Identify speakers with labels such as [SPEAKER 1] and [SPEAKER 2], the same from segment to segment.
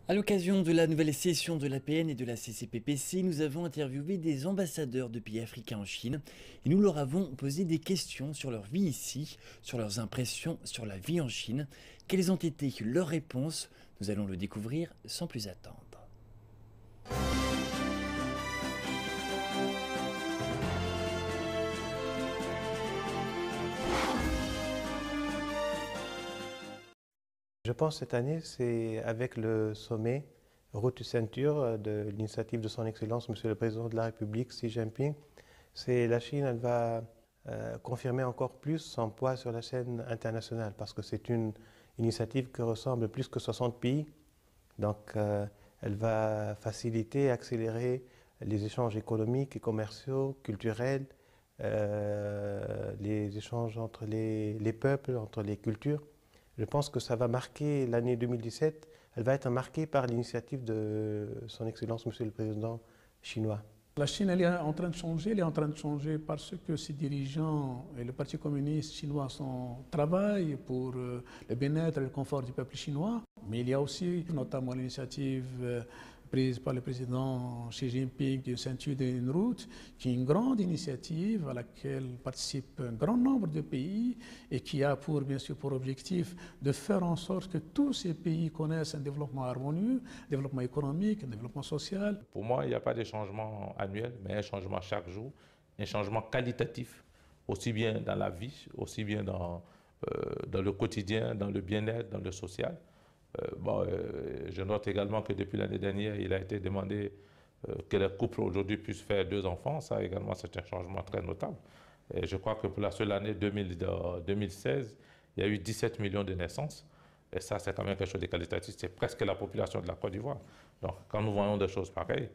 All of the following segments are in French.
[SPEAKER 1] À l'occasion de la nouvelle session de l'APN et de la CCPPC, nous avons interviewé des ambassadeurs de pays africains en Chine et nous leur avons posé des questions sur leur vie ici, sur leurs impressions sur la vie en Chine. Quelles ont été leurs réponses? Nous allons le découvrir sans plus attendre.
[SPEAKER 2] Je pense cette année, c'est avec le sommet Route et Ceinture de l'initiative de son Excellence, Monsieur le Président de la République, Xi Jinping. C'est la Chine, elle va confirmer encore plus son poids sur la scène internationale parce que c'est une initiative qui ressemble plus que 60 pays. Donc, elle va faciliter, accélérer les échanges économiques et commerciaux, culturels, les échanges entre les peuples, entre les cultures. Je pense que ça va marquer l'année 2017, elle va être marquée par l'initiative de son Excellence, Monsieur le Président chinois.
[SPEAKER 3] La Chine, elle est en train de changer, elle est en train de changer parce que ses dirigeants et le Parti communiste chinois travaillent pour le bien-être et le confort du peuple chinois. Mais il y a aussi notamment l'initiative prise par le président Xi Jinping de Ceinture d'une route, qui est une grande initiative à laquelle participent un grand nombre de pays et qui a bien sûr pour objectif de faire en sorte que tous ces pays connaissent un développement harmonieux, un développement économique, un développement social.
[SPEAKER 4] Pour moi, il n'y a pas de changement annuel, mais un changement chaque jour, un changement qualitatif, aussi bien dans la vie, aussi bien dans le quotidien, dans le bien-être, dans le social. Je note également que depuis l'année dernière, il a été demandé que les couples aujourd'hui puissent faire 2 enfants. Ça également, c'est un changement très notable. Et je crois que pour la seule année 2016, il y a eu 17 millions de naissances. Et ça, c'est quand même quelque chose de qualitatif. C'est presque la population de la Côte d'Ivoire. Donc, quand nous voyons des choses pareilles,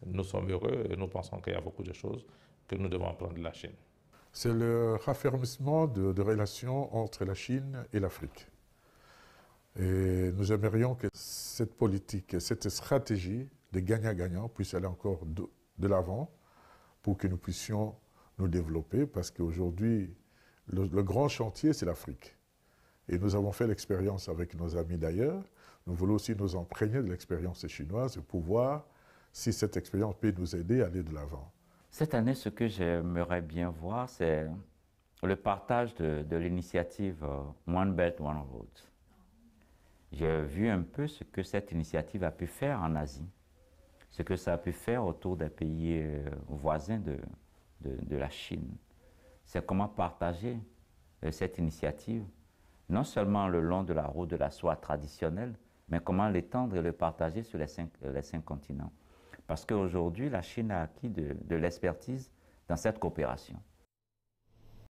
[SPEAKER 4] nous sommes heureux et nous pensons qu'il y a beaucoup de choses que nous devons apprendre de la Chine.
[SPEAKER 5] C'est le raffermissement de relations entre la Chine et l'Afrique. Et nous aimerions que cette politique, cette stratégie de gagnant-gagnant puisse aller encore de l'avant pour que nous puissions nous développer, parce qu'aujourd'hui, le grand chantier, c'est l'Afrique. Et nous avons fait l'expérience avec nos amis d'ailleurs. Nous voulons aussi nous imprégner de l'expérience chinoise pour voir si cette expérience peut nous aider à aller de l'avant.
[SPEAKER 6] Cette année, ce que j'aimerais bien voir, c'est le partage de l'initiative One Belt, One Road. J'ai vu un peu ce que cette initiative a pu faire en Asie, ce que ça a pu faire autour des pays voisins de la Chine. C'est comment partager cette initiative, non seulement le long de la route de la soie traditionnelle, mais comment l'étendre et le partager sur les 5 continents. Parce qu'aujourd'hui, la Chine a acquis de l'expertise dans cette coopération.